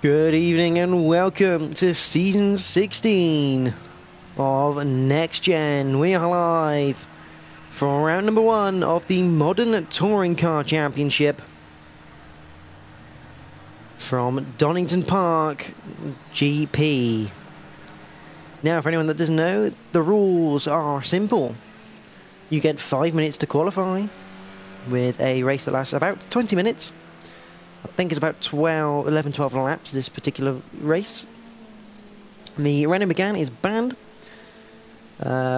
Good evening and welcome to Season 16 of NXTGEN. We are live for round number 1 of the Modern Touring Car Championship from Donington Park GP. Now, for anyone that doesn't know, the rules are simple. You get 5 minutes to qualify with a race that lasts about 20 minutes. I think it's about 11-12 laps this particular race. The Renault Megane is banned.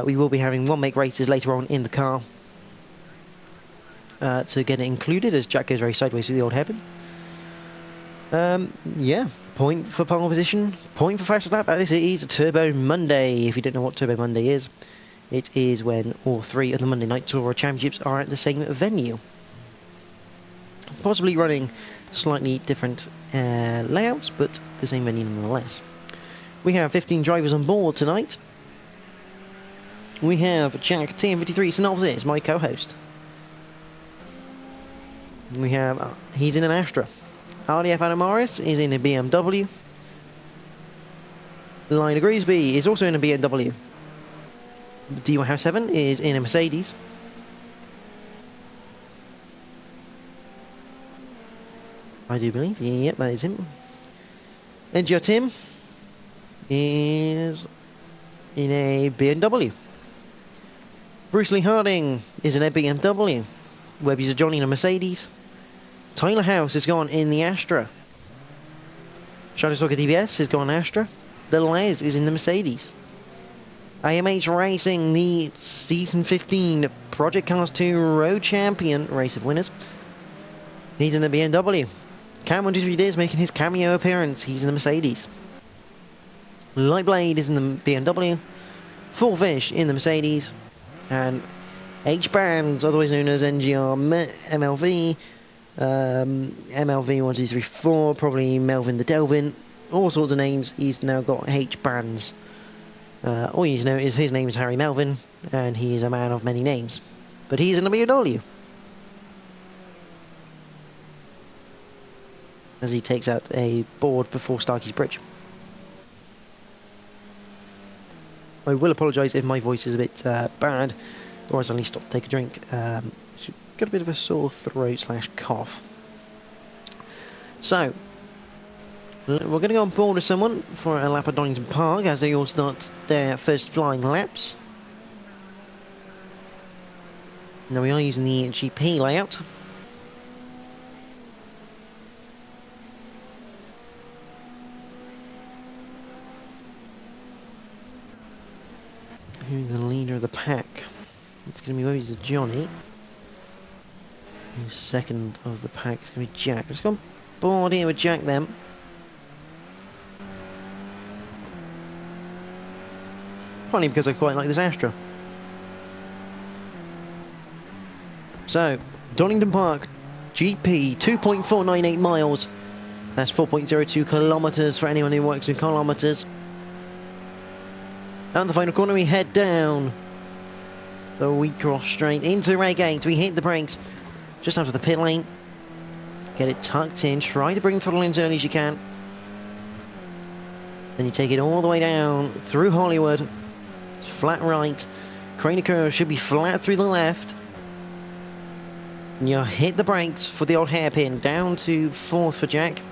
We will be having one-make races later on in the car to get it included, as Jack goes very sideways with the old hairpin. Yeah, point for pole position, point for fastest lap, as it is Turbo Monday. If you don't know what Turbo Monday is, it is when all 3 of the Monday Night Tour Championships are at the same venue. Possibly running slightly different layouts, but the same venue nonetheless. We have 15 drivers on board tonight. We have Jack TM53 Synopsis, my co-host. We have he's in an Astra. RDF Adam Morris is in a BMW. Liner Greasby is also in a BMW. DY House 7 is in a Mercedes. I do believe, yep, that is him. NGR Tim is in a BMW. Bruce Lee Harding is in a BMW. Webb User Johnny in a Mercedes. Tyler House has gone in the Astra. Shadow Soccer DBS has gone Astra. The Les is in the Mercedes. AMH Racing, the Season 15 Project Cars 2 Road Champion, Race of Winners. He's in the BMW. Cam123 is making his cameo appearance. He's in the Mercedes. Lightblade is in the BMW. Full Fish in the Mercedes. And H Bands, otherwise known as NGR MLV, MLV 1234, probably Melvin the Delvin, all sorts of names. He's now got H Bands. All you need to know is his name is Harry Melvin, and he is a man of many names. But he's in the BMW. As he takes out a board before Starkey's Bridge. I will apologise if my voice is a bit bad, or as I need to stop to take a drink. Got a bit of a sore throat / cough. So, we're going to go on board with someone for a lap at Donington Park as they all start their first flying laps. Now we are using the GP layout. Who's the leader of the pack? It's going to be Webb User Johnny. Who's second of the pack is going to be Jack. Let's go on board here with Jack then. Probably because I quite like this Astra. So, Donington Park GP, 2.498 miles. That's 4.02 kilometres for anyone who works in kilometres. And the final corner, we head down the Wheatcross straight into Reigate. We hit the brakes just after the pit lane. Get it tucked in. Try to bring the throttle in as early as you can. Then you take it all the way down through Hollywood. Flat right. Crane curve should be flat through the left. And you hit the brakes for the old hairpin. Down to 4th for Jack.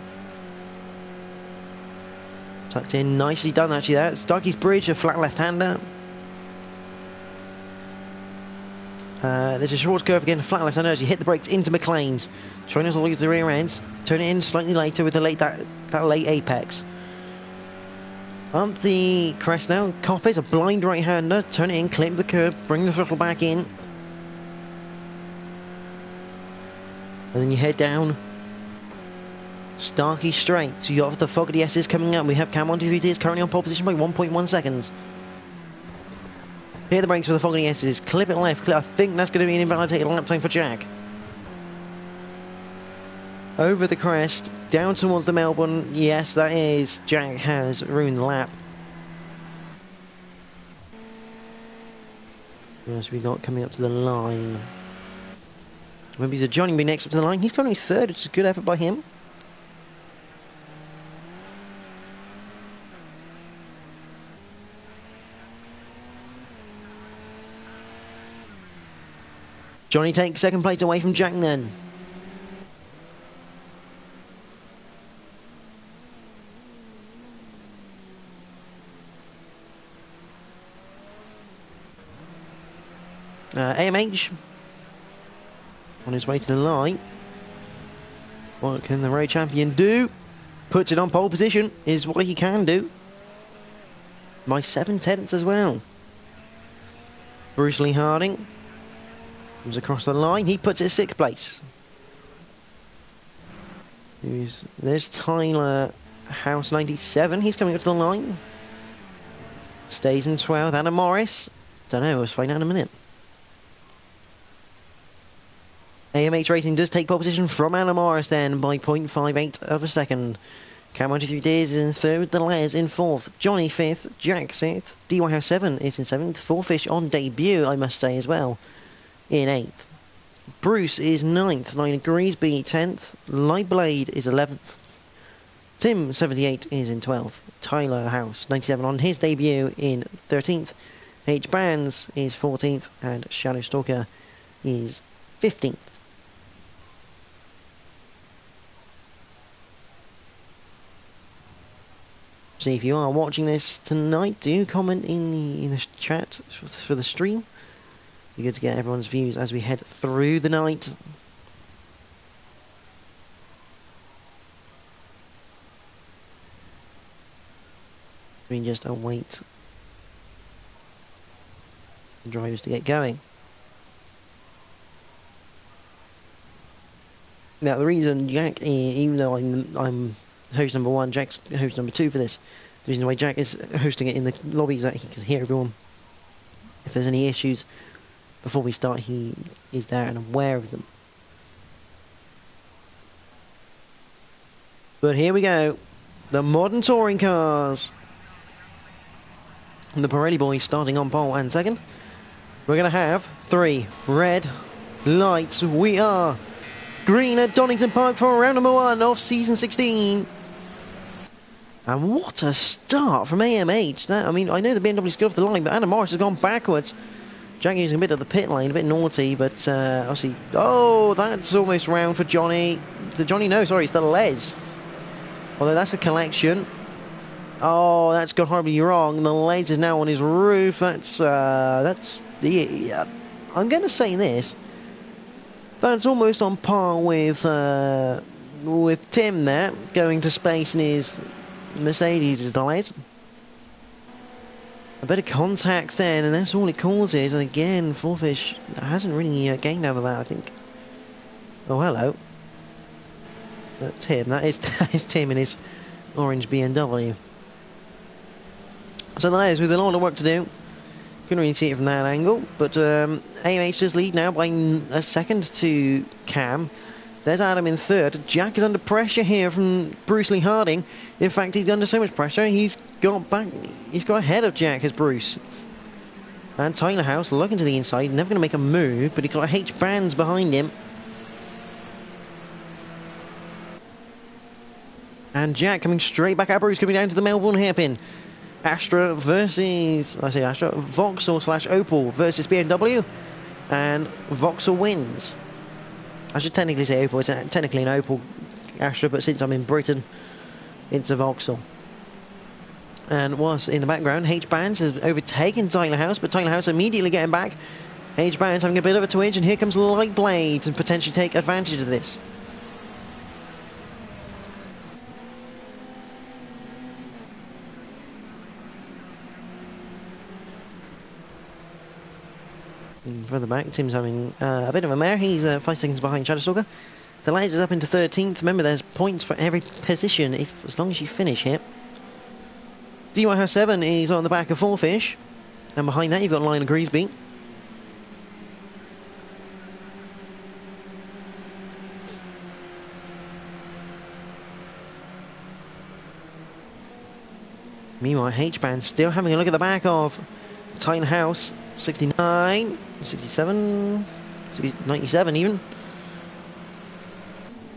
Tucked in, nicely done actually there. Starkey's Bridge, a flat left-hander. There's a short curve again, flat left-hander as you hit the brakes into McLean's. Trying to lose the rear ends. Turn it in slightly later with the that late apex. Up the crest now, cop it, a blind right-hander. Turn it in, clip the curb, bring the throttle back in. And then you head down Starkey straight. So you got the Fogarty S's coming up. We have Cam123 is currently on pole position by 1.1 seconds. Hit the brakes for the Fogarty S's. Clip it left. I think that's going to be an invalidated lap time for Jack. Over the crest, down towards the Melbourne. Yes, that is. Jack has ruined the lap. What else we got coming up to the line? Webb User Johnny will be next up to the line. He's currently 3rd, which is a good effort by him. Johnny takes second place away from Jack then. AMH on his way to the line. What can the road champion do? Puts it on pole position, is what he can do. By 7/10 as well. Bruce Lee Harding comes across the line. He puts it 6th place. There's Tyler House 97. He's coming up to the line. Stays in 12th. Anna Morris. Don't know. We'll find out in a minute. AMH Racing does take pole position from Anna Morris then by 0.58 of a second. Cam 123 Days is in 3rd, the Les in 4th, Johnny 5th, Jack 6th, DY House 7 is in 7th, Fourfish on debut, I must say as well, in 8th. Bruce is 9th, Nine Greasby 10th, Light Blade is 11th, Tim 78 is in 12th, Tyler House 97 on his debut in 13th, H Bands is 14th, and Shadow Stalker is 15th. So if you are watching this tonight, do comment in the chat for the stream. Be good to get everyone's views as we head through the night. We just await the drivers to get going. Now the reason Jack, even though I'm host number 1, Jack's host number 2 for this. The reason why Jack is hosting it in the lobby is that he can hear everyone. If there's any issues before we start, he is there and aware of them. But here we go. The modern touring cars. And the Pirelli boys starting on pole and second. We're going to have 3 red lights. We are green at Donington Park for round number 1 of season 16. And what a start from AMH. I mean, I know the BMW's got off the line, but Anna Morris has gone backwards. Jack using a bit of the pit lane, a bit naughty, but obviously... Oh, that's almost round for Johnny. No, sorry, it's the Les. Although that's a collection. Oh, that's gone horribly wrong. The Les is now on his roof. That's the... I'm going to say this. That's almost on par with Tim there, going to space in his Mercedes is delayed. A bit of contact then, and that's all it causes. And again, Fourfish hasn't really gained out of that, I think. Oh, hello. That's him. That is Tim in his orange BMW. So the layers with a lot of work to do. Couldn't really see it from that angle, but AMH does lead now by a second to Cam. There's Adam in 3rd. Jack is under pressure here from Bruce Lee Harding. In fact, he's under so much pressure, he's got ahead of Jack as Bruce. And Tyler House looking to the inside, never going to make a move, but he's got H Bands behind him. And Jack coming straight back at Bruce, coming down to the Melbourne hairpin. Vauxhall / Opel versus BMW, and Vauxhall wins. I should technically say Opel, it's technically an Opel Astra, but since I'm in Britain, it's a Vauxhall. And whilst in the background, H Bands has overtaken Tyler House, but Tyler House immediately getting back. H Bands having a bit of a twinge, and here comes Light Blade to potentially take advantage of this. Further back, Tim's having a bit of a mare. He's 5 seconds behind Shadow Stalker. The Light is up into 13th. Remember, there's points for every position as long as you finish here. DY House 7 is on the back of Fourfish. And behind that, you've got Lionel Greasby. Meanwhile, H-Band still having a look at the back of Tyler House. 69, 67, 97 even.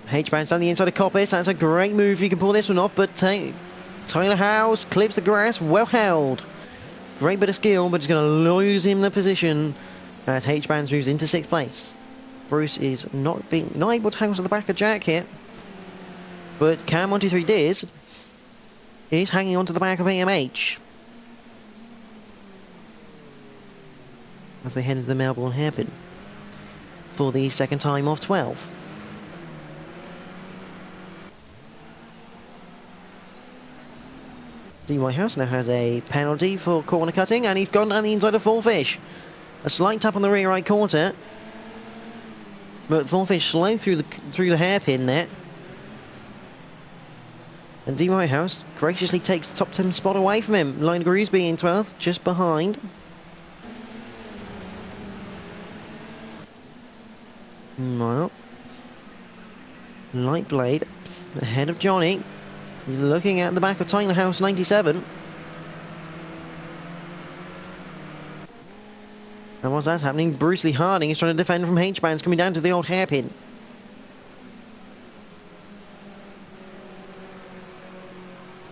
H-Band's down the inside of Coppice. That's a great move. You can pull this one off, but Tyler House clips the grass. Well held. Great bit of skill, but it's going to lose him the position as H-Bands moves into 6th place. Bruce is not able to hang onto the back of Jack here. But Cam 123 Deers is hanging onto the back of AMH. As they head into the Melbourne hairpin for the second time of 12. D Whitehouse now has a penalty for corner cutting, and he's gone down the inside of Fourfish. A slight tap on the rear right quarter, but Fourfish slow through the hairpin there. And D Whitehouse graciously takes the top 10 spot away from him. Line Greasby in 12th, just behind. Well, Light Blade ahead of Johnny. He's looking at the back of Tyler House 97. And whilst that's happening, Bruce Lee Harding is trying to defend from H-Bands coming down to the old hairpin.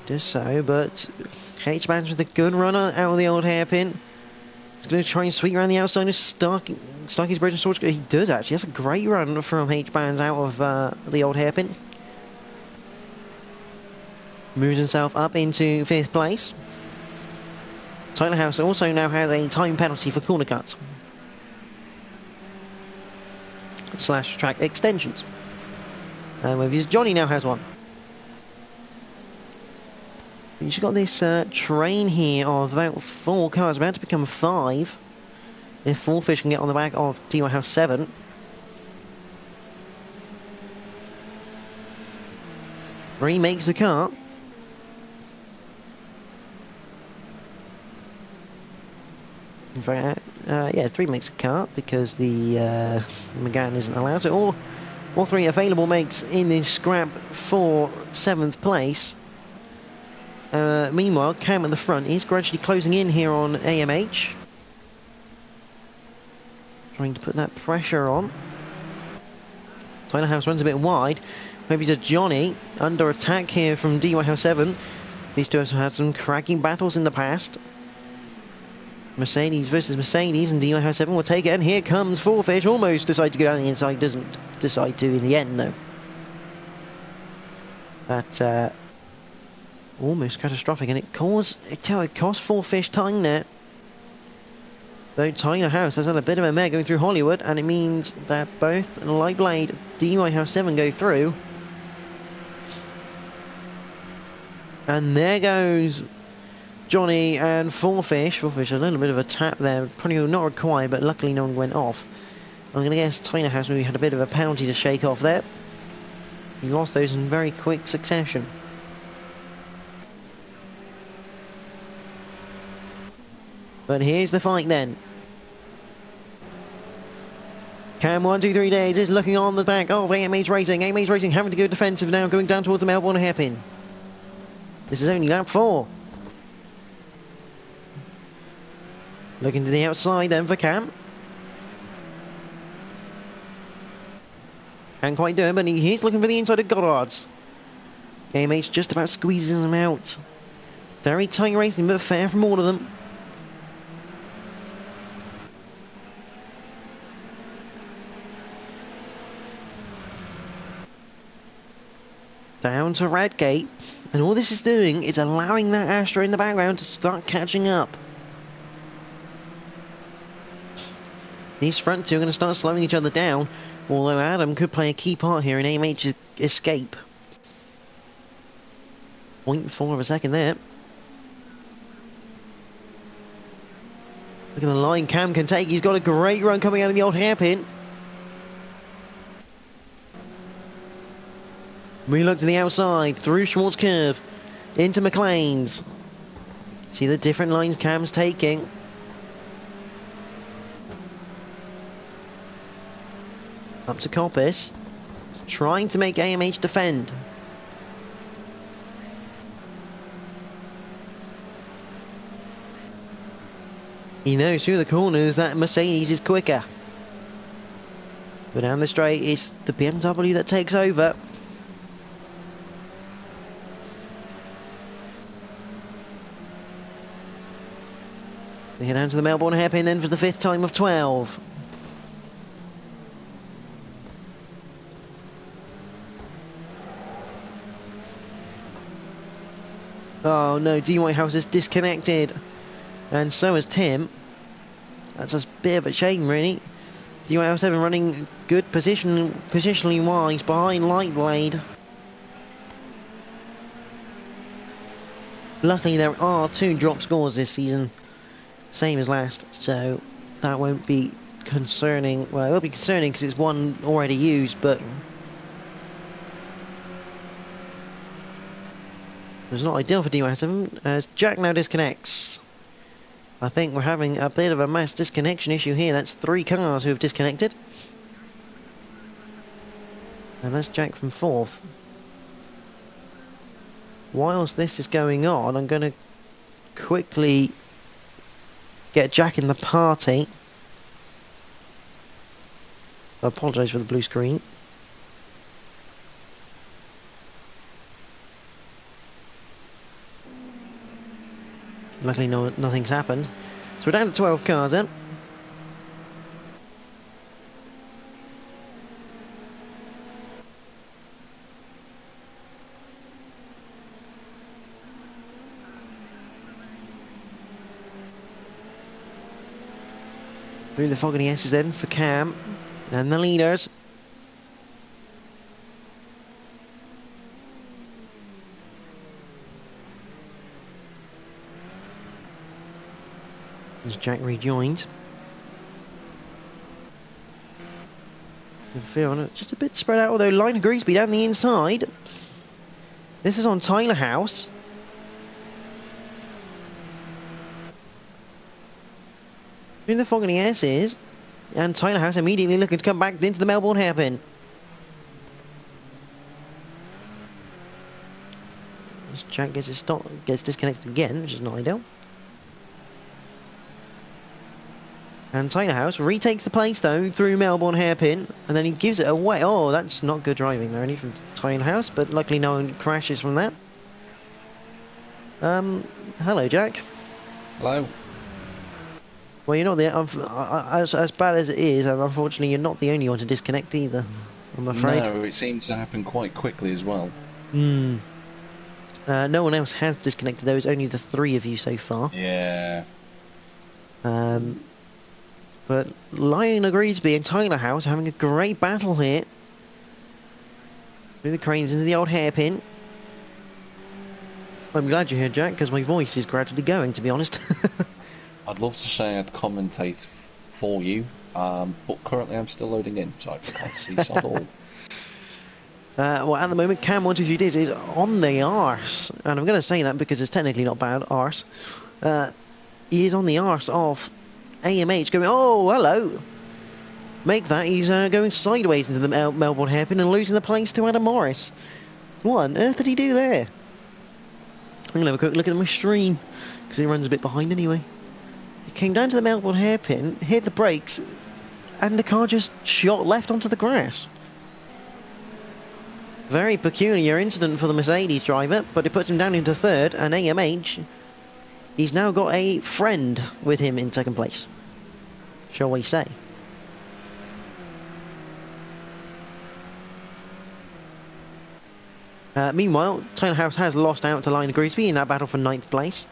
Just so, but H-Bands with a good runner out of the old hairpin. He's going to try and sweep around the outside of Starkey's Bridge and Swords. He does actually. That's a great run from H-Bands out of the old hairpin. Moves himself up into 5th place. Tyler House also now has a time penalty for corner cuts / track extensions. And with his Johnny now has one. You've got this train here of about 4 cars, about to become 5. If Fourfish can get on the back of D Whitehouse 7. Three makes the cut. In fact, yeah, 3 makes a cut because the McGann isn't allowed to. All 3 available mates in this scrap for 7th place. Meanwhile, Cam at the front is gradually closing in here on AMH. Trying to put that pressure on. Tyler House runs a bit wide. Maybe to Johnny. Under attack here from D Whitehouse 7. These two have had some cracking battles in the past. Mercedes versus Mercedes, and D Whitehouse 7 will take it. And here comes Fourfish. Almost decides to go down the inside. Doesn't decide to in the end, though. That almost catastrophic, and it cost Fourfish time there. Though Tyler House has had a bit of a mare going through Hollywood, and it means that both Light Blade, D Whitehouse 7 go through. And there goes Johnny and Fourfish. Fourfish, a little bit of a tap there, probably not required, but luckily no one went off. I'm going to guess Tyler House maybe had a bit of a penalty to shake off there. He lost those in very quick succession. But here's the fight then. Cam 123 Days is looking on the back of AMH Racing. AMH Racing having to go defensive now, going down towards the Melbourne hairpin. This is only lap 4. Looking to the outside then for Cam. Can't quite do it, but he's looking for the inside of Goddard's. AMH just about squeezes him out. Very tight racing, but fair from all of them. Down to Radgate, and all this is doing is allowing that Astra in the background to start catching up. These front two are going to start slowing each other down, although Adam could play a key part here in AMH's escape. 0.4 of a second there. Look at the line Cam can take. He's got a great run coming out of the old hairpin. We look to the outside, through Schwartz Curve, into McLean's. See the different lines Cam's taking. Up to Coppice, trying to make AMH defend. He knows through the corners that Mercedes is quicker. But down the straight, it's the BMW that takes over. They head down to the Melbourne hairpin then for the 5th time of 12. Oh no, D Whitehouse is disconnected. And so is Tim. That's a bit of a shame, really. D Whitehouse have been running good positionally wise behind Light Blade. Luckily, there are 2 drop scores this season, same as last, so that won't be concerning. Well, it will be concerning because it's one already used, but it's not ideal for D17 as Jack now disconnects. I think we're having a bit of a mass disconnection issue here. That's 3 cars who have disconnected. And that's Jack from 4th. Whilst this is going on, I'm going to quickly get Jack in the party. I apologise for the blue screen. Luckily nothing's happened. So we're down to 12 cars then. Through the fog and the S's then for Cam and the leaders. As Jack rejoins. The field just a bit spread out, although Line Greasby down the inside. This is on Tyler House. Through the fog and the S's, and Tyler House immediately looking to come back into the Melbourne hairpin. As Jack gets disconnected again, which is not ideal. And Tyler House retakes the place though through Melbourne hairpin, and then he gives it away. Oh, that's not good driving there, only from Tyler House, but luckily no one crashes from that. Hello, Jack. Hello. Well, you're not the as bad as it is. Unfortunately, you're not the only one to disconnect either. I'm afraid. No, it seems to happen quite quickly as well. No one else has disconnected. There was only the 3 of you so far. Yeah. But Lionel Greasby and Tyler House are having a great battle here. Through the cranes into the old hairpin. I'm glad you're here, Jack, because my voice is gradually going, to be honest. I'd love to say I'd commentate for you, but currently I'm still loading in, so I can't see sod all. Well, at the moment, Cam 123 is on the arse, and I'm going to say that because it's technically not bad, arse. He is on the arse of AMH, going, oh, hello. Make that, he's going sideways into the Melbourne hairpin and losing the place to Adam Morris. What on earth did he do there? I'm going to have a quick look at my stream, because he runs a bit behind anyway. He came down to the Melbourne hairpin, hit the brakes, and the car just shot left onto the grass. Very peculiar incident for the Mercedes driver, but it puts him down into 3rd, and AMH, he's now got a friend with him in 2nd place, shall we say. Meanwhile, Tyler House has lost out to Lionel Greasby in that battle for 9th place.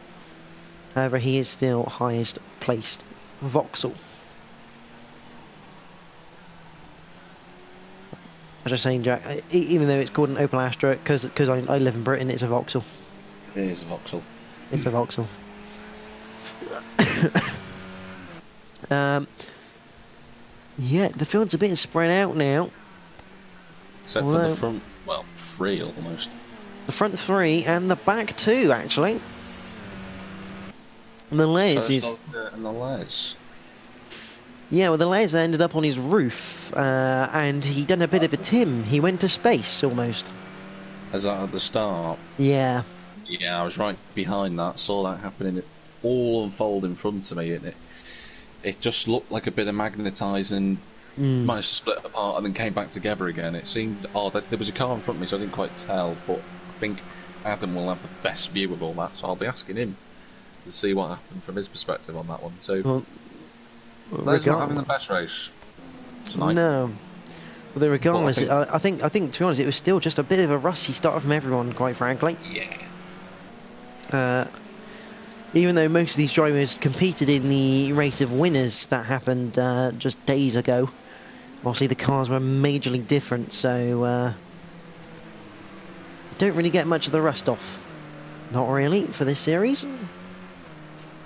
However, he is still highest placed Vauxhall. As I was saying, Jack, even though it's called an Opel Astra, because I live in Britain, it's a Vauxhall. It is a Vauxhall. It's a Vauxhall. Yeah, the field's a bit spread out now. Except for the front, well, 3 almost. The front 3 and the back 2, actually. And the Les is... And the Les. Yeah, well, the Les ended up on his roof, and he done a bit of a Tim. He went to space, almost. As that at the start? Yeah. Yeah, I was right behind that, saw that happening, it all unfold in front of me, and it just looked like a bit of magnetising, managed to split apart and then came back together again. It seemed odd. There was a car in front of me, so I didn't quite tell, but I think Adam will have the best view of all that, so I'll be asking him to see what happened from his perspective on that one. So, Les not having the best race tonight. No. Well, regardless, I think to be honest, it was still just a bit of a rusty start from everyone, quite frankly. Yeah. Even though most of these drivers competed in the race of winners that happened just days ago, obviously the cars were majorly different, so don't really get much of the rust off. Not really for this series.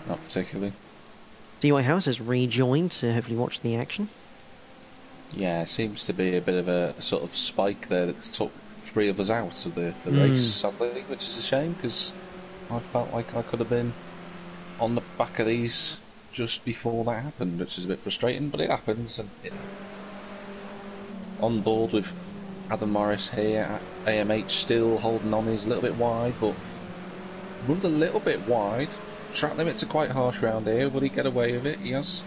Not particularly. The White House has rejoined to hopefully watch the action. Yeah, it seems to be a bit of a sort of spike there that's took 3 of us out of the race, sadly, which is a shame because I felt like I could have been on the back of these just before that happened, which is a bit frustrating, but it happens. And on board with Adam Morris here at AMH, still holding on. He's a little bit wide, but runs a little bit wide. Track limits are quite harsh around here. Will he get away with it? He has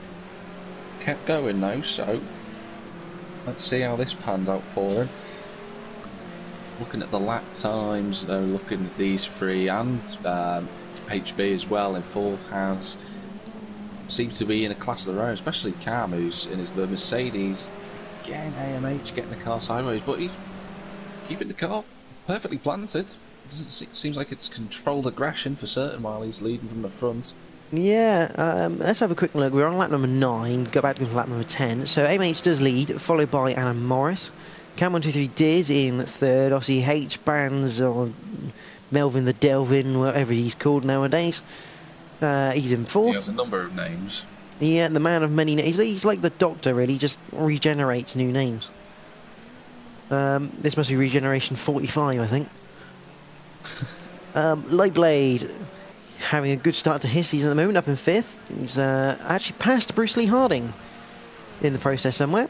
kept going though, so let's see how this pans out for him. Looking at the lap times, though, looking at these 3 and HB as well in 4th has seems to be in a class of their own, especially Cam, who's in his Mercedes. Again, AMH getting the car sideways, but he's keeping the car perfectly planted. Seems like it's controlled aggression for certain while he's leading from the front. Yeah, let's have a quick look. We're on lap number 9, go back to lap number 10. So AMH does lead, followed by Adam Morris. Cam 123 Diz in 3rd. Obviously H-Bands or Melvin the Delvin, whatever he's called nowadays. He's in 4th. He has a number of names. Yeah, the man of many names. He's like the Doctor, really. He just regenerates new names. This must be regeneration 45, I think. Light Blade having a good start to his season at the moment, up in 5th. He's actually passed Bruce Lee Harding in the process somewhere.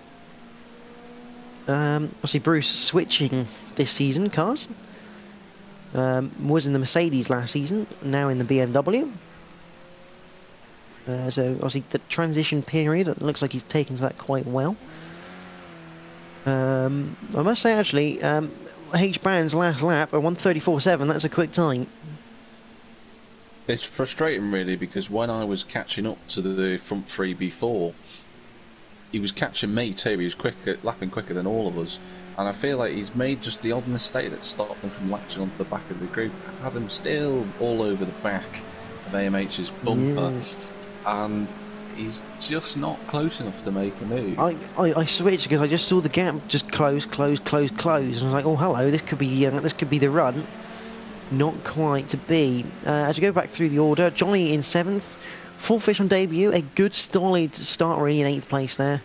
Obviously Bruce switching this season cars. Was in the Mercedes last season, now in the BMW. So obviously the transition period, it looks like he's taken to that quite well. I must say actually, H-Band's last lap at 1:34.7, that's a quick time. It's frustrating really, because when I was catching up to the front 3 before, he was catching me too. He was lapping quicker than all of us, and I feel like he's made just the odd mistake that stopped them from latching onto the back of the group. Had them still all over the back of AMH's bumper, and he's just not close enough to make a move. I switched because I just saw the gap just close, and I was like, oh hello, this could be the run. Not quite to be. As you go back through the order, Johnny in 7th, full fish on debut, a good solid start really in 8th place there.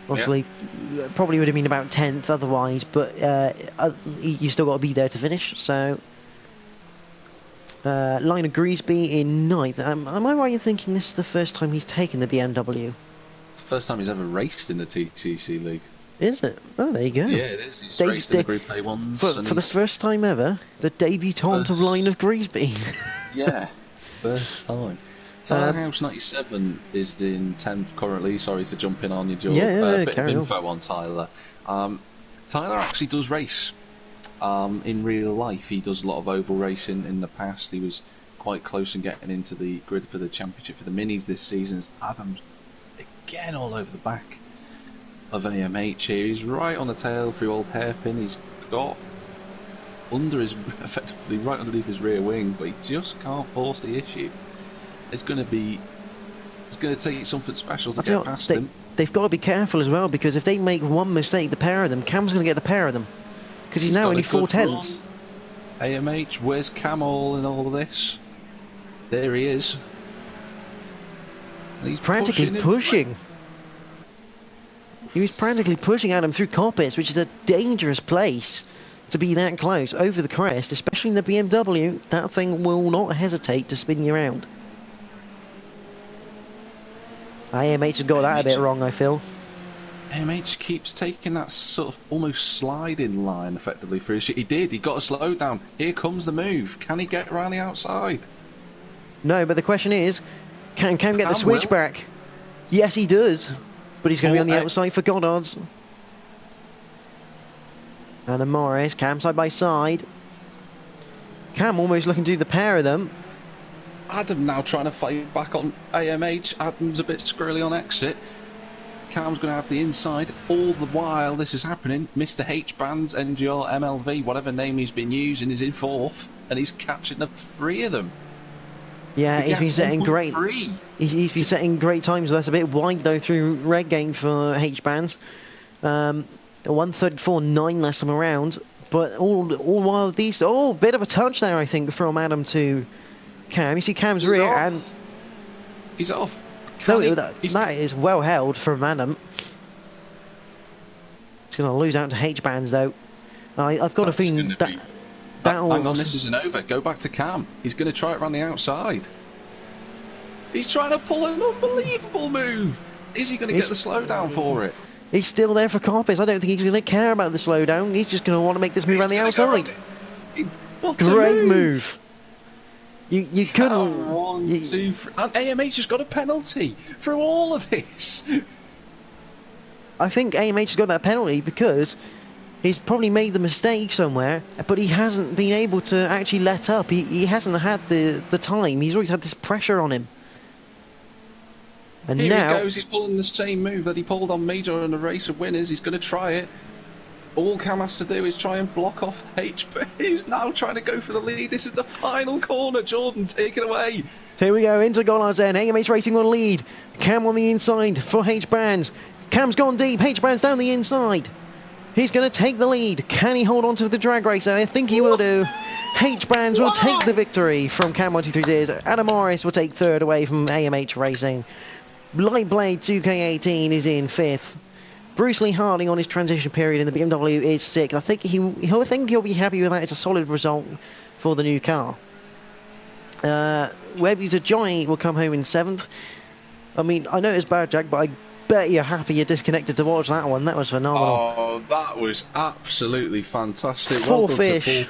Obviously, probably would have been about 10th otherwise, but you still got to be there to finish. So, Lionel Greasby in 9th. Am I right in thinking this is the first time he's taken the BMW? First time he's ever raced in the TCC League. Is it? Oh, there you go. Yeah, it is. He's raced in the Group A ones. For the first time ever, the debutant of Line of Greasby. Yeah, first time. Tyler House 97 is in 10th currently. Sorry to jump in on you, George. A bit of info on Tyler. Tyler actually does race. In real life, he does a lot of oval racing. In the past, he was quite close in getting into the grid for the championship for the minis this season. Adam's again all over the back of AMH here. He's right on the tail through old hairpin. He's got effectively right underneath his rear wing, but he just can't force the issue. It's going to take something special to get past him. They've got to be careful as well, because if they make one mistake, the pair of them, Cam's going to get the pair of them, because he's now only 4/10. AMH, where's Cam all in all of this? There he is. And he's practically pushing. He was practically pushing Adam through Coppets, which is a dangerous place to be that close over the crest, especially in the BMW. That thing will not hesitate to spin you around. AMH has got that a bit wrong, I feel. AMH keeps taking that sort of almost sliding line effectively through. He got a slow down. Here comes the move. Can he get around the outside? No, but the question is, can Cam get the switchback? Yes, he does. But he's going to be on the outside for Goddard's. And Morris, Cam side by side. Cam almost looking to do the pair of them. Adam now trying to fight back on AMH. Adam's a bit squirrely on exit. Cam's going to have the inside. All the while this is happening, Mr. H-Bands, NGR, MLV, whatever name he's been using, is in 4th. And he's catching the 3 of them. Yeah, The he's been gap's setting great. 1.3. He's been setting great times. That's a bit wide though through red game for H-bands. 1:34.9 last time around. But all while these, bit of a touch there I think from Adam to Cam. You see Cam's He's rear off. and He's off. no, that is well held from Adam. He's going to lose out to H-bands though. I've got a feeling that. Hang on, this isn't over. Go back to Cam. He's going to try it around the outside. He's trying to pull an unbelievable move. Is he going to get the slowdown for it? He's still there for Carpets. I don't think he's going to care about the slowdown. He's just going to want to make this move around the outside. Great move. You couldn't. 1, 2, 3. And AMH has got a penalty through all of this. I think AMH has got that penalty because he's probably made the mistake somewhere, but he hasn't been able to actually let up. He hasn't had the time. He's always had this pressure on him. And Here now he goes. He's pulling the same move that he pulled on me during the race of winners. He's going to try it. All Cam has to do is try and block off HP. He's now trying to go for the lead. This is the final corner. Jordan, take it away. Here we go, into Gollards then. AMH Racing on lead. Cam on the inside for H-bands. Cam's gone deep. H-bands down the inside. He's going to take the lead. Can he hold on to the drag racer? I think he will do. H-bands will take the victory from Cam 123 Adam Morris will take third away from AMH Racing. Lightblade 2K18 is in fifth. Bruce Lee Harding on his transition period in the BMW is sixth. I think he'll be happy with that. It's a solid result for the new car. Web user Johnny will come home in seventh. I mean, I know it's bad, Jack, but I bet you're happy you're disconnected to watch that one. That was phenomenal. Oh, that was absolutely fantastic. Full well fish.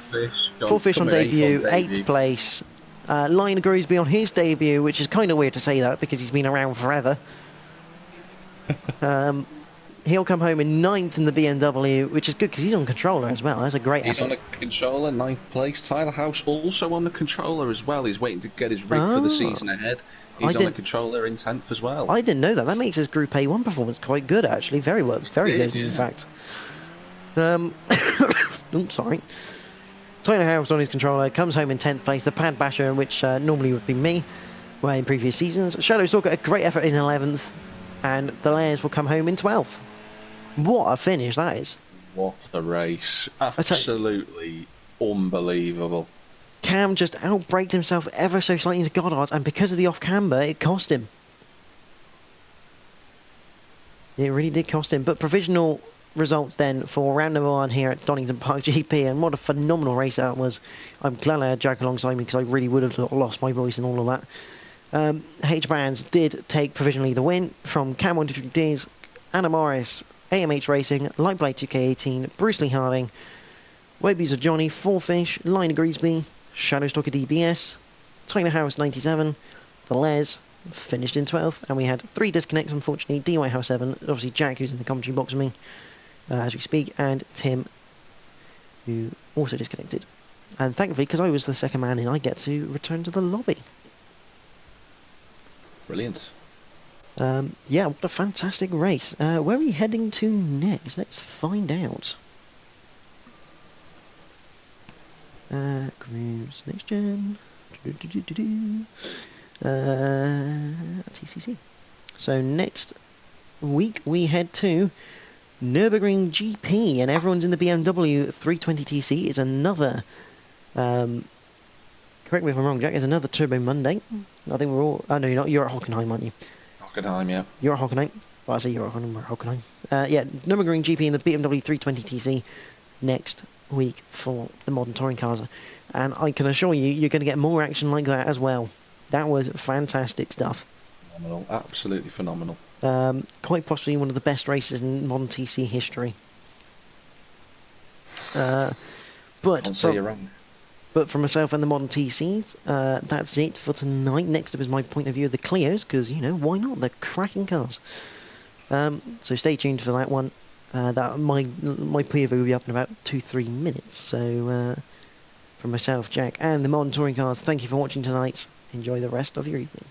Full fish on debut, eighth place. Lionel Greasby on his debut, which is kind of weird to say that because he's been around forever. He'll come home in ninth in the BMW, which is good because he's on controller as well. That's a great He's effort. on a controller, ninth place. Tyler House also on the controller as well. He's waiting to get his rig for the season ahead. He's on the controller in 10th as well. I didn't know that. That makes his Group A1 performance quite good, actually. Very good, in fact. Sorry. Tyler House on his controller comes home in 10th place. The Pad Basher, which normally would be me, well, in previous seasons. Shadow Stalker, a great effort in 11th, and the Layers will come home in 12th. What a finish that is! What a race! Absolutely unbelievable. Cam just outbraked himself ever so slightly into Goddard, and because of the off camber, it cost him. It really did cost him. But provisional results then for round number 1 here at Donington Park GP, and what a phenomenal race that was. I'm glad I had Jack alongside me because I really would have lost my voice and all of that. H-bands did take provisionally the win from Cam 123Ds, Anna Morris, AMH Racing, Lightblade 2K18, Bruce Lee Harding, Web user Johnny, Four Fish, Lionel Greasby, Shadowstalker DBS, Tyler House 97, the Les finished in 12th, and we had 3 disconnects unfortunately. DY House 7, obviously Jack who's in the commentary box with me as we speak, and Tim who also disconnected. And thankfully, because I was the second man in, I get to return to the lobby. Brilliant. Yeah, what a fantastic race. Where are we heading to next? Let's find out. Grooves Next Gen. TCC. So next week we head to Nürburgring GP, and everyone's in the BMW 320TC. It's another, correct me if I'm wrong, Jack, it's another Turbo Monday. I think we're all, oh no, you're not, you're at Hockenheim, aren't you? Hockenheim, yeah. You're at Hockenheim. Well, I say you're at Hockenheim, we're at Hockenheim. Yeah, Nürburgring GP in the BMW 320TC next week for the modern touring cars. And I can assure you, you're going to get more action like that as well. That was fantastic stuff. Phenomenal, absolutely phenomenal. Quite possibly one of the best races in modern TC history. But for myself and the modern TCs, that's it for tonight. Next up is my point of view of the Clios, because, you know, why not? They're cracking cars. So stay tuned for that one. That my POV will be up in about 2-3 minutes. So for myself, Jack, and the modern touring cars, thank you for watching tonight. Enjoy the rest of your evening.